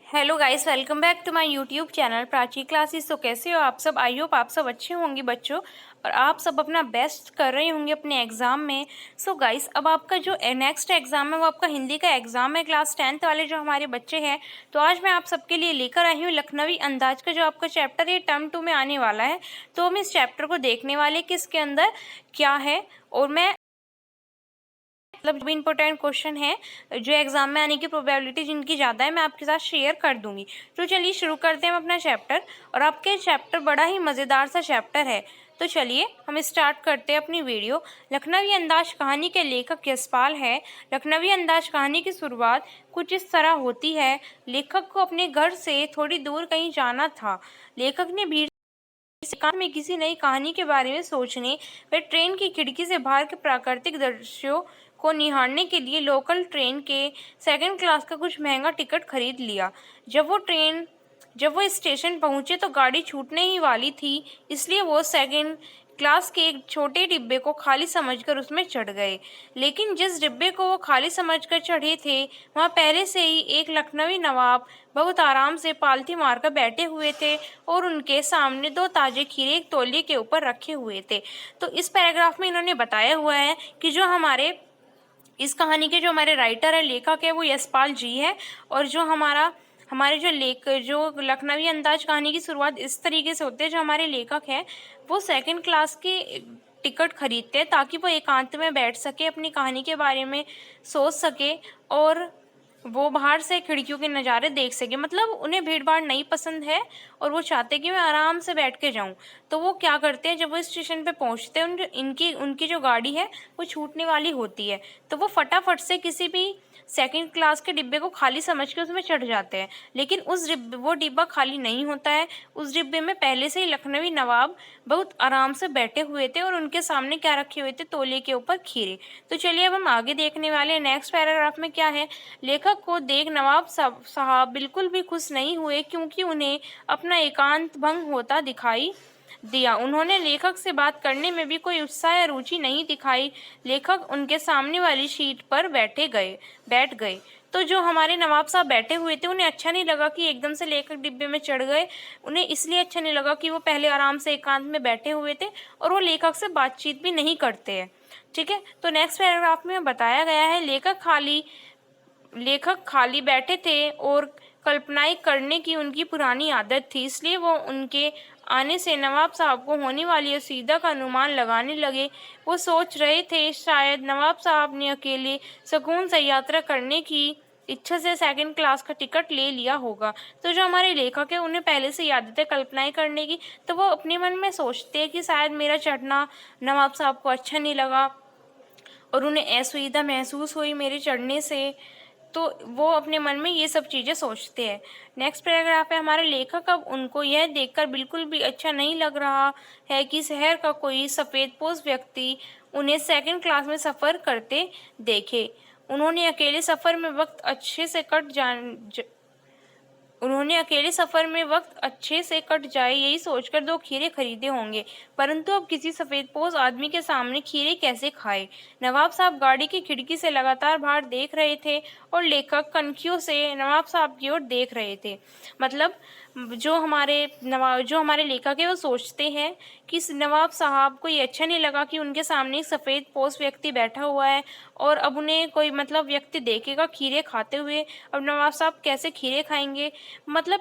Hello guys, welcome back to my YouTube channel Prachi classes. तो कैसे हो आप सब? आई होप आप सब अच्छे होंगे बच्चों, और आप सब अपना बेस्ट कर रहे होंगे अपने एग्ज़ाम में। सो गाइस, अब आपका जो नेक्स्ट एग्ज़ाम है वो आपका हिंदी का एग्ज़ाम है, क्लास 10th वाले जो हमारे बच्चे हैं। तो आज मैं आप सबके लिए लेकर आई हूँ लखनवी अंदाज का जो आपका चैप्टर है टर्म 2 में आने वाला है। तो हम इस चैप्टर को देखने वाले कि इसके अंदर क्या है, और मैं मतलब जो भी इंपॉर्टेंट क्वेश्चन है जो एग्जाम में आने की प्रोबेबिलिटी जिनकी ज़्यादा है मैं आपके साथ शेयर कर दूंगी। तो चलिए शुरू करते हैं हम अपना चैप्टर। और आपके चैप्टर बड़ा ही मज़ेदार सा चैप्टर है। तो चलिए हम स्टार्ट करते हैं अपनी वीडियो। लखनवी अंदाज कहानी के लेखक यशपाल है। लखनवी अंदाज कहानी की शुरुआत कुछ इस तरह होती है। लेखक को अपने घर से थोड़ी दूर कहीं जाना था। लेखक ने भीड़ एकांत में किसी नई कहानी के बारे में सोचने व ट्रेन की खिड़की से बाहर के प्राकृतिक दृश्यों को निहारने के लिए लोकल ट्रेन के सेकंड क्लास का कुछ महंगा टिकट खरीद लिया। जब वो स्टेशन पहुंचे तो गाड़ी छूटने ही वाली थी, इसलिए वो सेकंड क्लास के एक छोटे डिब्बे को खाली समझकर उसमें चढ़ गए। लेकिन जिस डिब्बे को वो खाली समझकर चढ़े थे, वहाँ पहले से ही एक लखनवी नवाब बहुत आराम से पालथी मारकर बैठे हुए थे, और उनके सामने 2 ताजे खीरे एक तौलिए के ऊपर रखे हुए थे। तो इस पैराग्राफ में इन्होंने बताया हुआ है कि जो हमारे इस कहानी के जो हमारे राइटर है, लेखक है, वो यशपाल जी है। और जो हमारे जो लखनवी अंदाज कहानी की शुरुआत इस तरीके से होती है, जो हमारे लेखक हैं वो सेकंड क्लास की टिकट खरीदते हैं ताकि वो एकांत में बैठ सके, अपनी कहानी के बारे में सोच सके, और वो बाहर से खिड़कियों के नज़ारे देख सके। मतलब उन्हें भीड़ भाड़ नहीं पसंद है, और वो चाहते कि मैं आराम से बैठ के जाऊं। तो वो क्या करते हैं, जब वो स्टेशन पे पहुंचते हैं, इनकी उनकी जो गाड़ी है वो छूटने वाली होती है, तो वो फटाफट से किसी भी सेकंड क्लास के डिब्बे को खाली समझ के उसमें चढ़ जाते हैं। लेकिन वो डिब्बा खाली नहीं होता है। उस डिब्बे में पहले से ही लखनवी नवाब बहुत आराम से बैठे हुए थे, और उनके सामने क्या रखे हुए थे, तौलिए के ऊपर खीरे। तो चलिए अब हम आगे देखने वाले हैं नेक्स्ट पैराग्राफ में क्या है। लेखक को देख नवाब साहब बिल्कुल भी खुश नहीं हुए, क्योंकि उन्हें अपना एकांत भंग होता दिखाई दिया। उन्होंने लेखक से बात करने में भी कोई उत्साह या रुचि नहीं दिखाई। लेखक उनके सामने वाली सीट पर बैठ गए। तो जो हमारे नवाब साहब बैठे हुए थे, उन्हें अच्छा नहीं लगा कि एकदम से लेखक डिब्बे में चढ़ गए। उन्हें इसलिए अच्छा नहीं लगा कि वो पहले आराम से एकांत में बैठे हुए थे, और वो लेखक से बातचीत भी नहीं करते हैं। ठीक है, तो नेक्स्ट पैराग्राफ में बताया गया है, लेखक खाली बैठे थे और कल्पनाएं करने की उनकी पुरानी आदत थी, इसलिए वो उनके आने से नवाब साहब को होने वाली असुविधा का अनुमान लगाने लगे। वो सोच रहे थे शायद नवाब साहब ने अकेले सुकून से यात्रा करने की इच्छा से सेकंड क्लास का टिकट ले लिया होगा। तो जो हमारे लेखक है, उन्हें पहले से ही आदत है कल्पनाएं करने की, तो वो अपने मन में सोचते हैं कि शायद मेरा चढ़ना नवाब साहब को अच्छा नहीं लगा, और उन्हें असुविधा महसूस हुई मेरे चढ़ने से। तो वो अपने मन में ये सब चीज़ें सोचते हैं। नेक्स्ट पैराग्राफ है, हमारे लेखक अब उनको यह देखकर बिल्कुल भी अच्छा नहीं लग रहा है कि शहर का कोई सफ़ेदपोश व्यक्ति उन्हें सेकंड क्लास में सफ़र करते देखे। उन्होंने अकेले सफ़र में वक्त अच्छे से कट जाए यही सोचकर 2 खीरे खरीदे होंगे, परंतु अब किसी सफ़ेदपोश आदमी के सामने खीरे कैसे खाए। नवाब साहब गाड़ी की खिड़की से लगातार बाहर देख रहे थे, और लेखक कनखियों से नवाब साहब की ओर देख रहे थे। मतलब जो हमारे लेखक है वो सोचते हैं कि नवाब साहब को ये अच्छा नहीं लगा कि उनके सामने एक सफ़ेदपोश व्यक्ति बैठा हुआ है, और अब उन्हें कोई मतलब व्यक्ति देखेगा खीरे खाते हुए। अब नवाब साहब कैसे खीरे खाएंगे। मतलब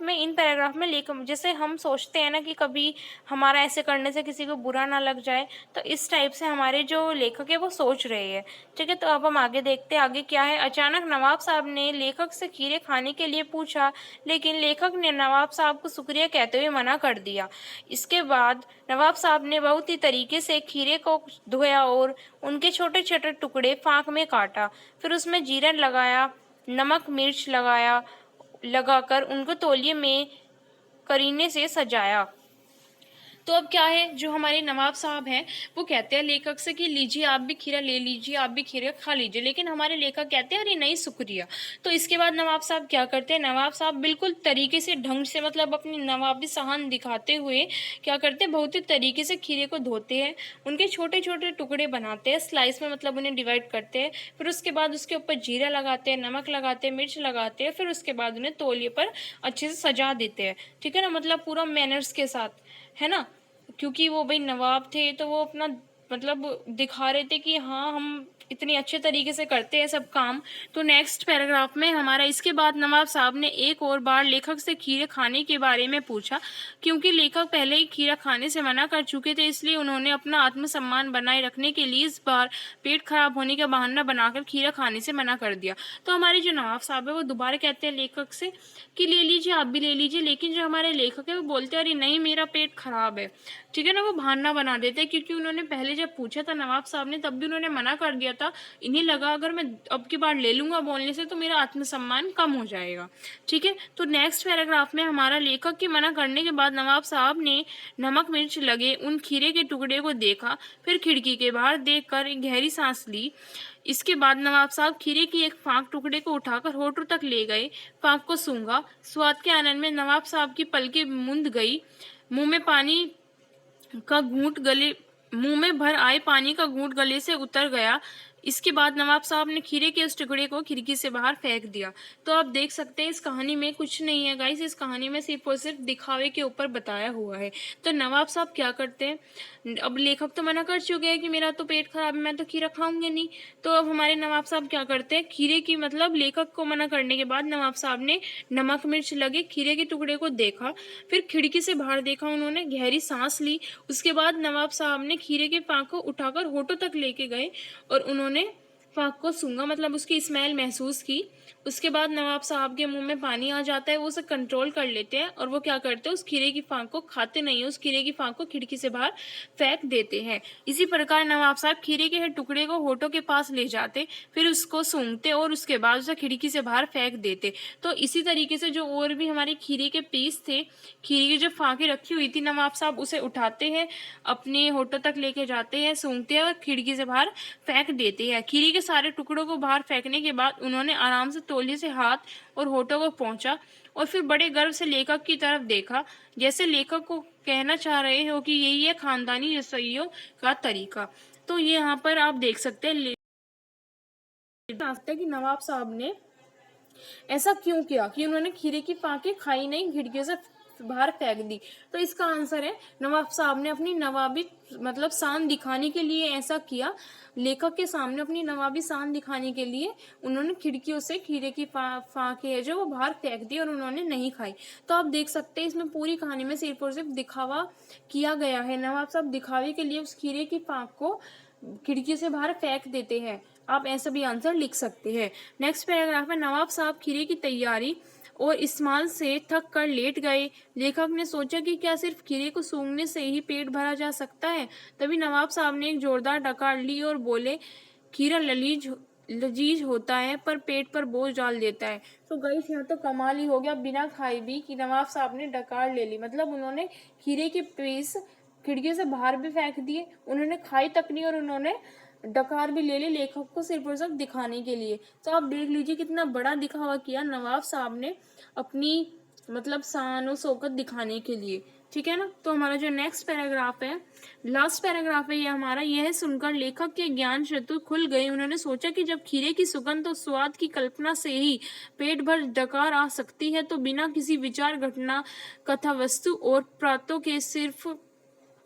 इन पैराग्राफ में लेकर जैसे हम सोचते हैं ना कि कभी हमारा ऐसे करने से किसी को बुरा ना लग जाए, तो इस टाइप से हमारे जो लेखक है वो सोच रहे हैं। ठीक है, तो अब हम आगे देखते हैं आगे क्या है। अचानक नवाब साहब ने लेखक से खीरे खाने के लिए पूछा, लेकिन लेखक ने नवाब साहब को शुक्रिया कहते हुए मना कर दिया। इसके बाद नवाब साहब ने बहुत ही तरीके से खीरे को धोया और उनके छोटे छोटे टुकड़े फाँक में काटा। फिर उसमें जीरा लगाया, नमक मिर्च लगाकर उनको तौलिए में करीने से सजाया। तो अब क्या है, जो हमारे नवाब साहब हैं वो कहते हैं लेखक से कि लीजिए आप भी खीरा ले लीजिए, आप भी खीरा खा लीजिए, लेकिन हमारे लेखक कहते हैं अरे नहीं शुक्रिया। तो इसके बाद नवाब साहब क्या करते हैं, नवाब साहब बिल्कुल तरीके से ढंग से मतलब अपनी नवाबी शान दिखाते हुए क्या करते हैं, बहुत ही तरीके से खीरे को धोते हैं, उनके छोटे छोटे टुकड़े बनाते हैं, स्लाइस में मतलब उन्हें डिवाइड करते हैं, फिर उसके बाद उसके ऊपर जीरा लगाते हैं, नमक लगाते हैं, मिर्च लगाते हैं, फिर उसके बाद उन्हें तौलिए पर अच्छे से सजा देते हैं, ठीक है ना, मतलब पूरा मैनर्स के साथ, है ना, क्योंकि वो भाई नवाब थे तो वो अपना मतलब दिखा रहे थे कि हाँ हम इतने अच्छे तरीके से करते हैं सब काम। तो नेक्स्ट पैराग्राफ में हमारा इसके बाद नवाब साहब ने एक और बार लेखक से खीरे खाने के बारे में पूछा, क्योंकि लेखक पहले ही खीरा खाने से मना कर चुके थे, इसलिए उन्होंने अपना आत्मसम्मान बनाए रखने के लिए इस बार पेट खराब होने का बहाना बनाकर खीरा खाने से मना कर दिया। तो हमारे जो नवाब साहब है वो दोबारा कहते हैं लेखक से कि ले लीजिए आप भी ले लीजिए, लेकिन जो हमारे लेखक है वो बोलते हैं अरे नहीं मेरा पेट खराब है, ठीक है ना, वो बहाना बना देते हैं, क्योंकि उन्होंने पहले जब पूछा था नवाब साहब ने तब भी उन्होंने मना कर दिया था, इन्हें लगा अगर मैं अब की बार ले लूँगा बोलने से तो मेरा आत्मसम्मान कम हो जाएगा, ठीक है। तो नेक्स्ट पैराग्राफ में हमारा लेखक के मना करने के बाद नवाब साहब ने नमक मिर्च लगे उन खीरे के टुकड़े को देखा, फिर खिड़की के बाहर देखकर एक गहरी सांस ली। इसके बाद नवाब साहब खीरे की एक फाँक टुकड़े को उठाकर होठों तक ले गए, फाँक को सूंघा, स्वाद के आनंद में नवाब साहब की पलकें मूंद गई, मुंह में पानी का घूंट गले मुंह में भर आए पानी का घूंट गले से उतर गया। इसके बाद नवाब साहब ने खीरे के उस टुकड़े को खिड़की से बाहर फेंक दिया। तो आप देख सकते हैं इस कहानी में कुछ नहीं है गाइस, इस कहानी में सिर्फ और सिर्फ दिखावे के ऊपर बताया हुआ है। तो नवाब साहब क्या करते हैं, अब लेखक तो मना कर चुके हैं कि मेरा तो पेट खराब है, मैं तो खीरा खाऊंगे नहीं, तो अब हमारे नवाब साहब क्या करते हैं, खीरे की मतलब लेखक को मना करने के बाद नवाब साहब ने नमक मिर्च लगे खीरे के टुकड़े को देखा, फिर खिड़की से बाहर देखा, उन्होंने गहरी सांस ली। उसके बाद नवाब साहब ने खीरे के पाक को उठाकर होठों तक लेके गए और उन्होंने पाक को सूंघा, मतलब उसकी स्मेल महसूस की। उसके बाद नवाब साहब के मुंह में पानी आ जाता है, वो उसे कंट्रोल कर लेते हैं और वो क्या करते हैं, उस खीरे की फांक को खाते नहीं है, उस खीरे की फांक को खिड़की से बाहर फेंक देते हैं। इसी प्रकार नवाब साहब खीरे के हर टुकड़े को होठों के पास ले जाते, फिर उसको सूंघते और उसके बाद उसे खिड़की से बाहर फेंक देते। तो इसी तरीके से जो और भी हमारे खीरे के पीस थे, खीरे की जो फांकें रखी हुई थी, नवाब साहब उसे उठाते हैं, अपने होठों तक लेके जाते हैं, सूंघते हैं और खिड़की से बाहर फेंक देते हैं। खीरे के सारे टुकड़ों को बाहर फेंकने के बाद उन्होंने आराम से तौलिए से हाथ और होठों को पोंछा और फिर बड़े गर्व से लेखक की तरफ देखा, जैसे लेखक को कहना चाह रहे हो कि यही है खानदानी रसोइयों का तरीका। तो ये यहाँ पर आप देख सकते हैं कि नवाब साहब ने ऐसा क्यों किया कि उन्होंने खीरे की फांके खाई नहीं, खिड़कियों से बाहर फेंक दी। तो इसका आंसर है नवाब साहब ने अपनी नवाबी मतलब शान दिखाने के लिए ऐसा किया, लेखक के सामने अपनी नवाबी शान दिखाने के लिए उन्होंने खिड़कियों से खीरे की फांके है जो वो बाहर फेंक दी और उन्होंने नहीं खाई। तो आप देख सकते हैं इसमें पूरी कहानी में सिर्फ और सिर्फ दिखावा किया गया है, नवाब साहब दिखावे के लिए उस खीरे की फांक को खिड़की से बाहर फेंक देते हैं। आप ऐसा भी आंसर लिख सकते हैं। नेक्स्ट पैराग्राफ में नवाब साहब खीरे की तैयारी और इस्तेमाल से थक कर लेट गए। लेखक ने सोचा कि क्या सिर्फ खीरे को सूंघने से ही पेट भरा जा सकता है। तभी नवाब साहब ने एक जोरदार डकार ली और बोले, खीरा लजीज होता है पर पेट पर बोझ डाल देता है। तो गाइस यहाँ तो कमाल ही हो गया, बिना खाए भी कि नवाब साहब ने डकार ले ली, मतलब उन्होंने खीरे के पीस खिड़की से बाहर भी फेंक दिए, उन्होंने खाई तक नहीं और उन्होंने डकार भी ले ली लेखक को सिर्फ और सिर्फ दिखाने के लिए। तो आप देख लीजिए कितना बड़ा दिखावा किया नवाब साहब ने अपनी मतलब शान और शौकत दिखाने के लिए, ठीक है ना। तो हमारा जो नेक्स्ट पैराग्राफ है, लास्ट पैराग्राफ है ये हमारा, यह सुनकर लेखक के ज्ञान चतुर खुल गए। उन्होंने सोचा कि जब खीरे की सुगंध और स्वाद की कल्पना से ही पेट भर डकार आ सकती है तो बिना किसी विचार घटना कथा वस्तु और प्रातों के सिर्फ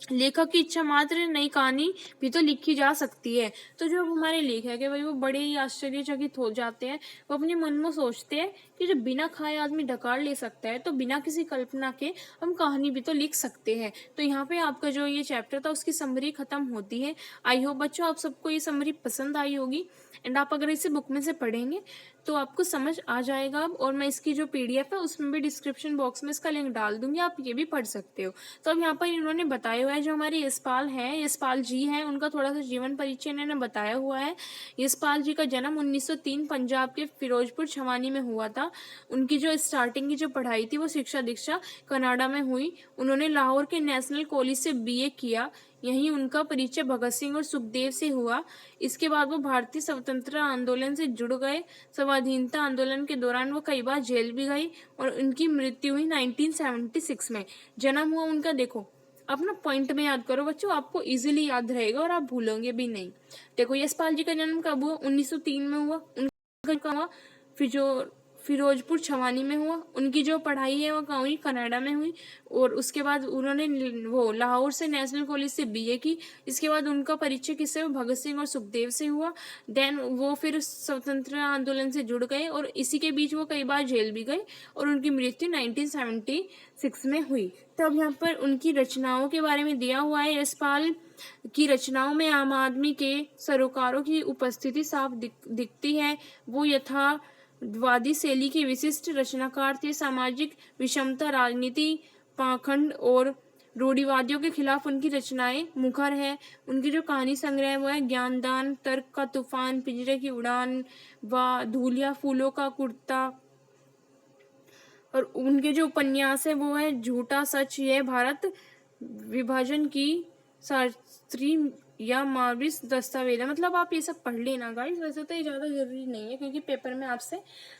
लेखक की इच्छा मात्र नई कहानी भी तो लिखी जा सकती है। तो जो हमारे लेखक है भाई वो बड़े ही आश्चर्यचकित हो जाते हैं, वो अपने मन में सोचते हैं कि जब बिना खाए आदमी डकार ले सकता है तो बिना किसी कल्पना के हम कहानी भी तो लिख सकते हैं। तो यहाँ पे आपका जो ये चैप्टर था उसकी समरी खत्म होती है। आई होप बच्चों आप सबको ये समरी पसंद आई होगी एंड आप अगर इसे बुक में से पढ़ेंगे तो आपको समझ आ जाएगा अब। और मैं इसकी जो PDF है उसमें भी डिस्क्रिप्शन बॉक्स में इसका लिंक डाल दूंगी, आप ये भी पढ़ सकते हो। तो अब यहाँ पर इन्होंने बताया हुआ है, जो हमारे यशपाल हैं, यशपाल जी हैं, उनका थोड़ा सा जीवन परिचय इन्होंने बताया हुआ है। यशपाल जी का जन्म 1903 पंजाब के फिरोजपुर छवानी में हुआ था। उनकी जो स्टार्टिंग की जो पढ़ाई थी वो शिक्षा दीक्षा कनाडा में हुई। उन्होंने लाहौर के नेशनल कॉलेज से BA किया। यहीं उनका परिचय भगत सिंह और सुखदेव से हुआ। इसके बाद वो भारतीय स्वतंत्रता आंदोलन से जुड़ गए। स्वाधीनता आंदोलन के दौरान वो कई बार जेल भी गई और उनकी मृत्यु हुई 1976 में। जन्म हुआ उनका, देखो अपना पॉइंट में याद करो बच्चों, आपको इजीली याद रहेगा और आप भूलोगे भी नहीं। देखो यशपाल जी का जन्म कब हुआ? 1903 में हुआ। उनका हुआ फिरोजपुर छवानी में हुआ। उनकी जो पढ़ाई है वो कहाँ हुई? कनाडा में हुई। और उसके बाद उन्होंने वो लाहौर से नेशनल कॉलेज से BA की। इसके बाद उनका परिचय किससे हुआ? भगत सिंह और सुखदेव से हुआ। देन वो फिर स्वतंत्रता आंदोलन से जुड़ गए और इसी के बीच वो कई बार जेल भी गए और उनकी मृत्यु 1976 में हुई। तो अब यहाँ पर उनकी रचनाओं के बारे में दिया हुआ है। यशपाल की रचनाओं में आम आदमी के सरोकारों की उपस्थिति साफ दिखती है। वो यथार्थवादी शैली के विशिष्ट रचनाकार थे। सामाजिक विषमता, राजनीति, पाखंड और रूढ़िवादियों के खिलाफ उनकी रचनाएं मुखर है। उनकी जो कहानी संग्रह है वो है ज्ञानदान, तर्क का तूफान, पिंजरे की उड़ान, व धूलिया फूलों का कुर्ता। और उनके जो उपन्यास है वो है झूठा सच, यह भारत विभाजन की शास्त्री या मार्विस दस्तावेज है। मतलब आप ये सब पढ़ लेना गाइस, वैसे तो ये ज़्यादा जरूरी नहीं है क्योंकि पेपर में आपसे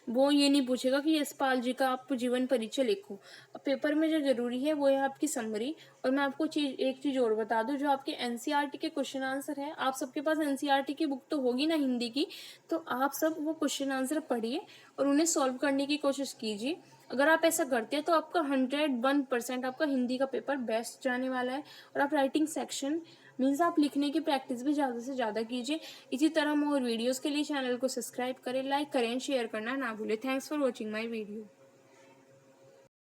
वो ये नहीं पूछेगा कि यशपाल जी का आप जीवन परिचय लिखो। अब पेपर में जो जरूरी है वो है आपकी समरी। और मैं आपको एक चीज़ और बता दूं, जो आपके NCERT के क्वेश्चन आंसर है, आप सबके पास NCERT की बुक तो होगी ना हिंदी की, तो आप सब वो क्वेश्चन आंसर पढ़िए और उन्हें सॉल्व करने की कोशिश कीजिए। अगर आप ऐसा करते हैं तो आपका 101% आपका हिंदी का पेपर बेस्ट जाने वाला है। और आप राइटिंग सेक्शन मीन्स आप लिखने की प्रैक्टिस भी ज़्यादा से ज़्यादा कीजिए। इसी तरह मोर वीडियोस के लिए चैनल को सब्सक्राइब करें, लाइक करें, शेयर करना ना भूलें। Thanks for watching my video.